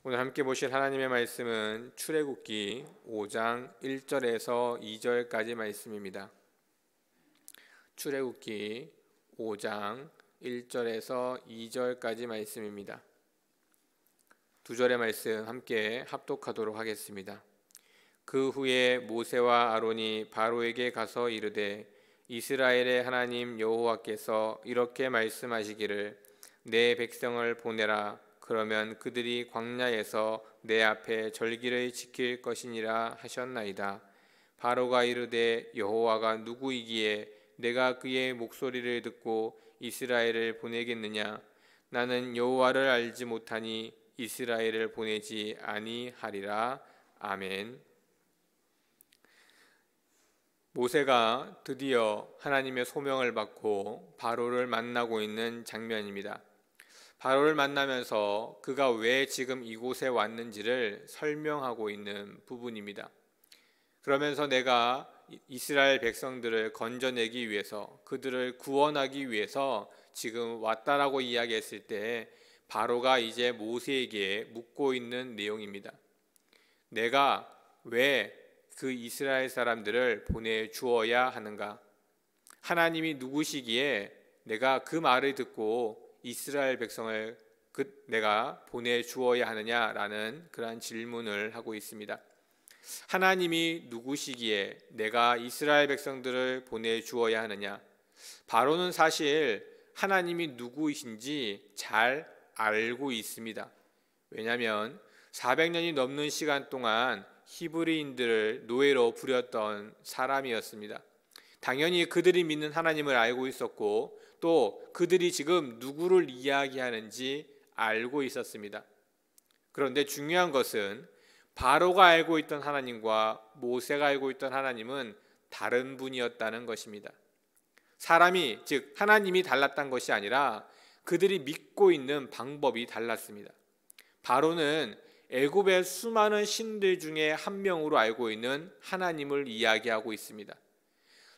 오늘 함께 보실 하나님의 말씀은 출애굽기 5장 1절에서 2절까지 말씀입니다. 출애굽기 5장 1절에서 2절까지 말씀입니다. 두 절의 말씀 함께 합독하도록 하겠습니다. 그 후에 모세와 아론이 바로에게 가서 이르되 이스라엘의 하나님 여호와께서 이렇게 말씀하시기를 내 백성을 보내라. 그러면 그들이 광야에서 내 앞에 절기를 지킬 것이니라 하셨나이다. 바로가 이르되 여호와가 누구이기에 내가 그의 목소리를 듣고 이스라엘을 보내겠느냐? 나는 여호와를 알지 못하니 이스라엘을 보내지 아니하리라. 아멘. 모세가 드디어 하나님의 소명을 받고 바로를 만나고 있는 장면입니다. 바로를 만나면서 그가 왜 지금 이곳에 왔는지를 설명하고 있는 부분입니다. 그러면서 내가 이스라엘 백성들을 건져내기 위해서, 그들을 구원하기 위해서 지금 왔다라고 이야기했을 때 바로가 이제 모세에게 묻고 있는 내용입니다. 내가 왜 그 이스라엘 사람들을 보내주어야 하는가? 하나님이 누구시기에 내가 그 말을 듣고 이스라엘 백성을 내가 보내주어야 하느냐라는 그러한 질문을 하고 있습니다. 하나님이 누구시기에 내가 이스라엘 백성들을 보내주어야 하느냐? 바로는 사실 하나님이 누구이신지 잘 알고 있습니다. 왜냐하면 400년이 넘는 시간 동안 히브리인들을 노예로 부렸던 사람이었습니다. 당연히 그들이 믿는 하나님을 알고 있었고 또 그들이 지금 누구를 이야기하는지 알고 있었습니다. 그런데 중요한 것은 바로가 알고 있던 하나님과 모세가 알고 있던 하나님은 다른 분이었다는 것입니다. 사람이, 즉 하나님이 달랐던 것이 아니라 그들이 믿고 있는 방법이 달랐습니다. 바로는 애굽의 수많은 신들 중에 한 명으로 알고 있는 하나님을 이야기하고 있습니다.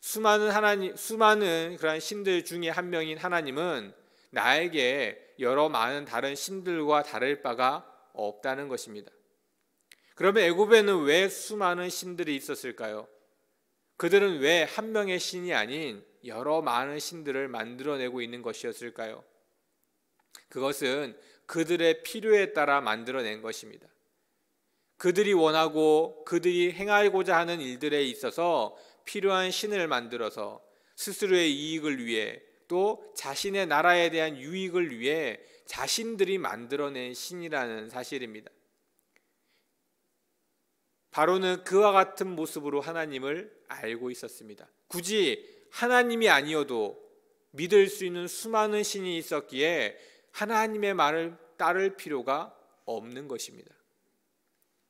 수많은 그런 신들 중에 한 명인 하나님은 나에게 여러 많은 다른 신들과 다를 바가 없다는 것입니다. 그러면 애굽에는 왜 수많은 신들이 있었을까요? 그들은 왜 한 명의 신이 아닌 여러 많은 신들을 만들어내고 있는 것이었을까요? 그것은 그들의 필요에 따라 만들어낸 것입니다. 그들이 원하고 그들이 행하고자 하는 일들에 있어서 필요한 신을 만들어서 스스로의 이익을 위해 또 자신의 나라에 대한 유익을 위해 자신들이 만들어낸 신이라는 사실입니다. 바로는 그와 같은 모습으로 하나님을 알고 있었습니다. 굳이 하나님이 아니어도 믿을 수 있는 수많은 신이 있었기에 하나님의 말을 따를 필요가 없는 것입니다.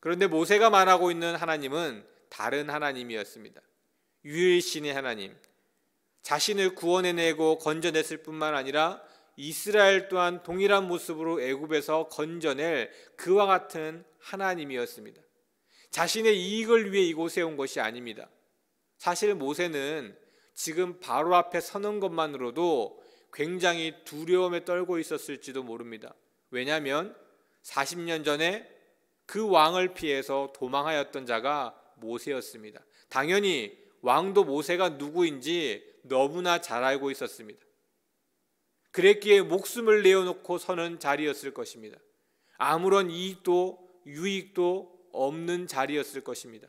그런데 모세가 말하고 있는 하나님은 다른 하나님이었습니다. 유일신의 하나님, 자신을 구원해내고 건져냈을 뿐만 아니라 이스라엘 또한 동일한 모습으로 애굽에서 건져낼 그와 같은 하나님이었습니다. 자신의 이익을 위해 이곳에 온 것이 아닙니다. 사실 모세는 지금 바로 앞에 서는 것만으로도 굉장히 두려움에 떨고 있었을지도 모릅니다. 왜냐하면 40년 전에 그 왕을 피해서 도망하였던 자가 모세였습니다. 당연히 왕도 모세가 누구인지 너무나 잘 알고 있었습니다. 그랬기에 목숨을 내어놓고 서는 자리였을 것입니다. 아무런 이익도 유익도 없는 자리였을 것입니다.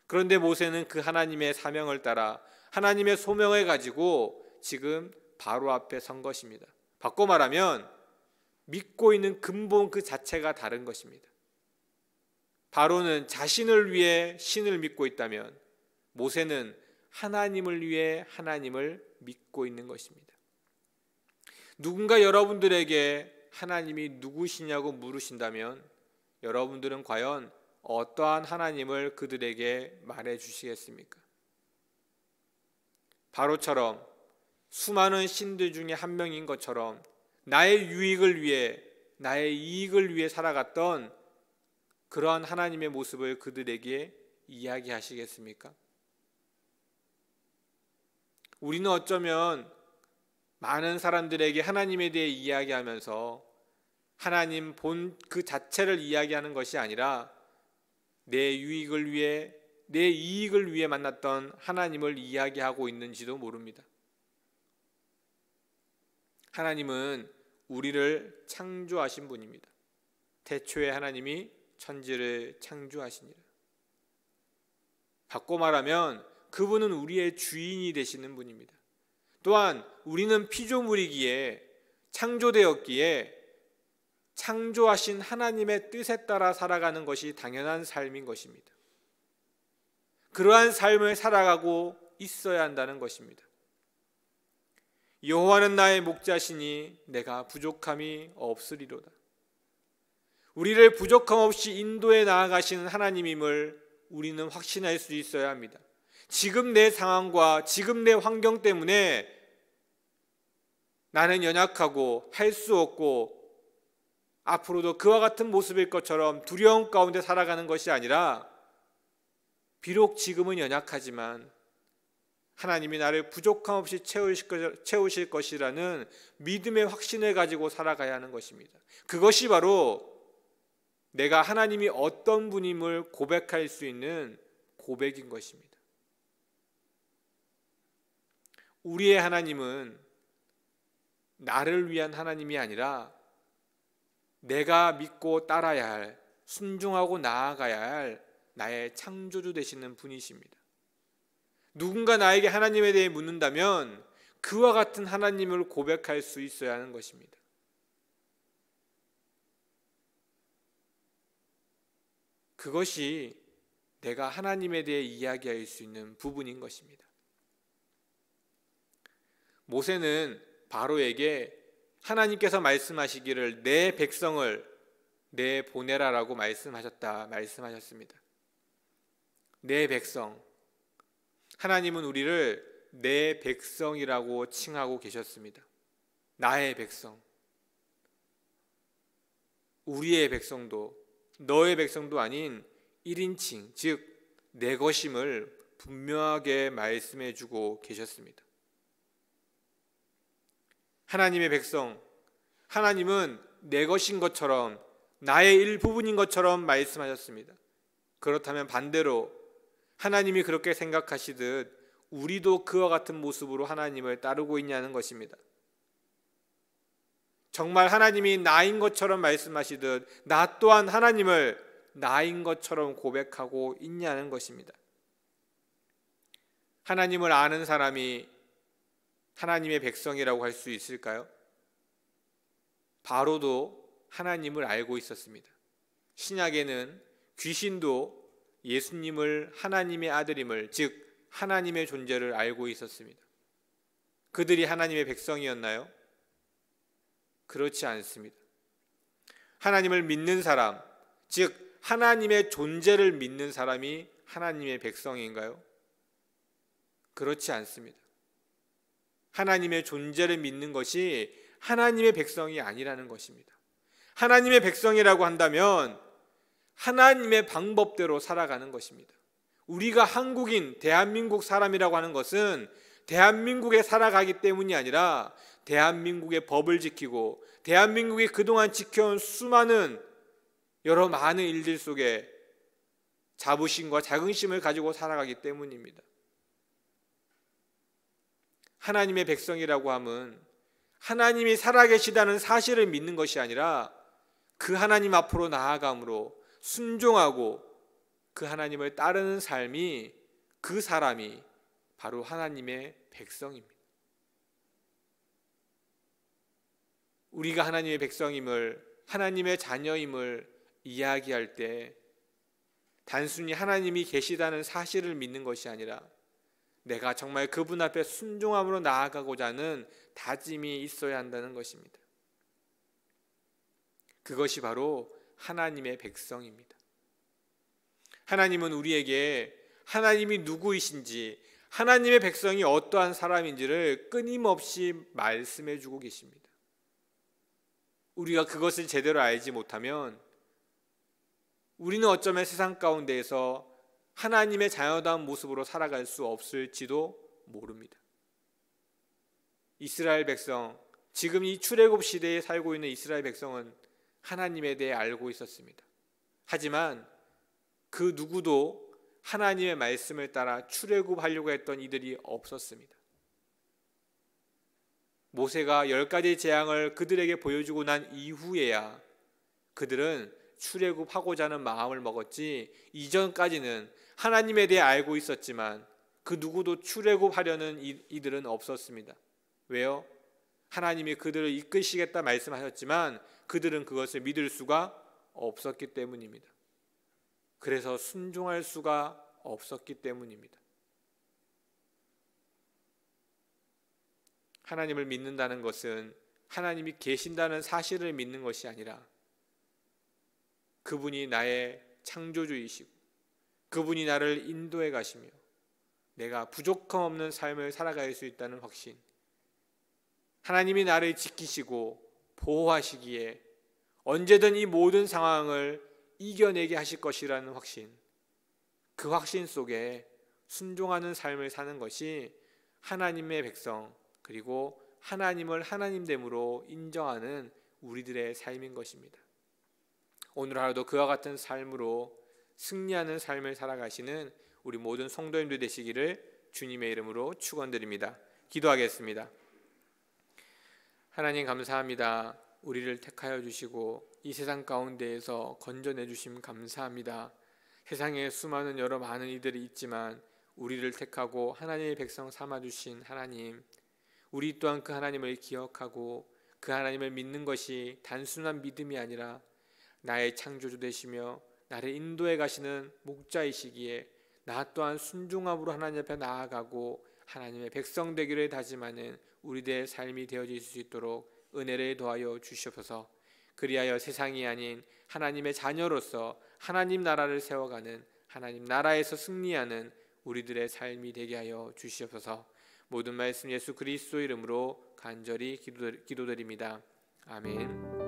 그런데 모세는 그 하나님의 사명을 따라 하나님의 소명을 가지고 지금 바로 앞에 선 것입니다. 바꿔 말하면 믿고 있는 근본 그 자체가 다른 것입니다. 바로는 자신을 위해 신을 믿고 있다면 모세는 하나님을 위해 하나님을 믿고 있는 것입니다. 누군가 여러분들에게 하나님이 누구시냐고 물으신다면 여러분들은 과연 어떠한 하나님을 그들에게 말해 주시겠습니까? 바로처럼 수많은 신들 중에 한 명인 것처럼 나의 유익을 위해, 나의 이익을 위해 살아갔던 그러한 하나님의 모습을 그들에게 이야기하시겠습니까? 우리는 어쩌면 많은 사람들에게 하나님에 대해 이야기하면서 하나님 본 그 자체를 이야기하는 것이 아니라 내 유익을 위해, 내 이익을 위해 만났던 하나님을 이야기하고 있는지도 모릅니다. 하나님은 우리를 창조하신 분입니다. 태초에 하나님이 천지를 창조하시니라. 바꿔 말하면 그분은 우리의 주인이 되시는 분입니다. 또한 우리는 피조물이기에, 창조되었기에 창조하신 하나님의 뜻에 따라 살아가는 것이 당연한 삶인 것입니다. 그러한 삶을 살아가고 있어야 한다는 것입니다. 여호와는 나의 목자시니 내가 부족함이 없으리로다. 우리를 부족함 없이 인도해 나아가시는 하나님임을 우리는 확신할 수 있어야 합니다. 지금 내 상황과 지금 내 환경 때문에 나는 연약하고 할 수 없고 앞으로도 그와 같은 모습일 것처럼 두려움 가운데 살아가는 것이 아니라, 비록 지금은 연약하지만 하나님이 나를 부족함 없이 채우실 것이라는 믿음의 확신을 가지고 살아가야 하는 것입니다. 그것이 바로 내가 하나님이 어떤 분임을 고백할 수 있는 고백인 것입니다. 우리의 하나님은 나를 위한 하나님이 아니라 내가 믿고 따라야 할, 순종하고 나아가야 할 나의 창조주 되시는 분이십니다. 누군가 나에게 하나님에 대해 묻는다면 그와 같은 하나님을 고백할 수 있어야 하는 것입니다. 그것이 내가 하나님에 대해 이야기할 수 있는 부분인 것입니다. 모세는 바로에게 하나님께서 말씀하시기를 내 백성을 내보내라라고 말씀하셨습니다. 내 백성, 하나님은 우리를 내 백성이라고 칭하고 계셨습니다. 나의 백성, 우리의 백성도 너의 백성도 아닌 1인칭, 즉 내 것임을 분명하게 말씀해 주고 계셨습니다. 하나님의 백성, 하나님은 내 것인 것처럼, 나의 일부분인 것처럼 말씀하셨습니다. 그렇다면 반대로 하나님이 그렇게 생각하시듯 우리도 그와 같은 모습으로 하나님을 따르고 있냐는 것입니다. 정말 하나님이 나인 것처럼 말씀하시듯 나 또한 하나님을 나인 것처럼 고백하고 있냐는 것입니다. 하나님을 아는 사람이 하나님의 백성이라고 할 수 있을까요? 바로도 하나님을 알고 있었습니다. 신약에는 귀신도 예수님을 하나님의 아들임을, 즉 하나님의 존재를 알고 있었습니다. 그들이 하나님의 백성이었나요? 그렇지 않습니다. 하나님을 믿는 사람, 즉 하나님의 존재를 믿는 사람이 하나님의 백성인가요? 그렇지 않습니다. 하나님의 존재를 믿는 것이 하나님의 백성이 아니라는 것입니다. 하나님의 백성이라고 한다면 하나님의 방법대로 살아가는 것입니다. 우리가 한국인, 대한민국 사람이라고 하는 것은 대한민국에 살아가기 때문이 아니라 대한민국의 법을 지키고 대한민국이 그동안 지켜온 수많은 여러 많은 일들 속에 자부심과 자긍심을 가지고 살아가기 때문입니다. 하나님의 백성이라고 함은 하나님이 살아계시다는 사실을 믿는 것이 아니라 그 하나님 앞으로 나아감으로 순종하고 그 하나님을 따르는 삶이, 그 사람이 바로 하나님의 백성입니다. 우리가 하나님의 백성임을, 하나님의 자녀임을 이야기할 때 단순히 하나님이 계시다는 사실을 믿는 것이 아니라 내가 정말 그분 앞에 순종함으로 나아가고자 하는 다짐이 있어야 한다는 것입니다. 그것이 바로 하나님의 백성입니다. 하나님은 우리에게 하나님이 누구이신지, 하나님의 백성이 어떠한 사람인지를 끊임없이 말씀해 주고 계십니다. 우리가 그것을 제대로 알지 못하면 우리는 어쩌면 세상 가운데에서 하나님의 자녀다운 모습으로 살아갈 수 없을지도 모릅니다. 이스라엘 백성, 지금 이 출애굽 시대에 살고 있는 이스라엘 백성은 하나님에 대해 알고 있었습니다. 하지만 그 누구도 하나님의 말씀을 따라 출애굽하려고 했던 이들이 없었습니다. 모세가 10가지 재앙을 그들에게 보여주고 난 이후에야 그들은 출애굽하고자 하는 마음을 먹었지, 이전까지는 하나님에 대해 알고 있었지만 그 누구도 출애굽하려는 이들은 없었습니다. 왜요? 하나님이 그들을 이끄시겠다 말씀하셨지만 그들은 그것을 믿을 수가 없었기 때문입니다. 그래서 순종할 수가 없었기 때문입니다. 하나님을 믿는다는 것은 하나님이 계신다는 사실을 믿는 것이 아니라 그분이 나의 창조주이시고 그분이 나를 인도해 가시며 내가 부족함 없는 삶을 살아갈 수 있다는 확신, 하나님이 나를 지키시고 보호하시기에 언제든 이 모든 상황을 이겨내게 하실 것이라는 확신, 그 확신 속에 순종하는 삶을 사는 것이 하나님의 백성, 그리고 하나님을 하나님됨으로 인정하는 우리들의 삶인 것입니다. 오늘 하루도 그와 같은 삶으로 승리하는 삶을 살아가시는 우리 모든 성도님들 되시기를 주님의 이름으로 축원드립니다. 기도하겠습니다. 하나님 감사합니다. 우리를 택하여 주시고 이 세상 가운데에서 건져내 주심 감사합니다. 세상에 수많은 여러 많은 이들이 있지만 우리를 택하고 하나님의 백성 삼아주신 하나님, 우리 또한 그 하나님을 기억하고 그 하나님을 믿는 것이 단순한 믿음이 아니라 나의 창조주 되시며 나를 인도해 가시는 목자이시기에 나 또한 순종함으로 하나님 앞에 나아가고 하나님의 백성 되기를 다짐하는 우리들의 삶이 되어질 수 있도록 은혜를 더하여 주시옵소서. 그리하여 세상이 아닌 하나님의 자녀로서 하나님 나라를 세워가는, 하나님 나라에서 승리하는 우리들의 삶이 되게 하여 주시옵소서. 모든 말씀 예수 그리스도 이름으로 간절히 기도드립니다. 아멘.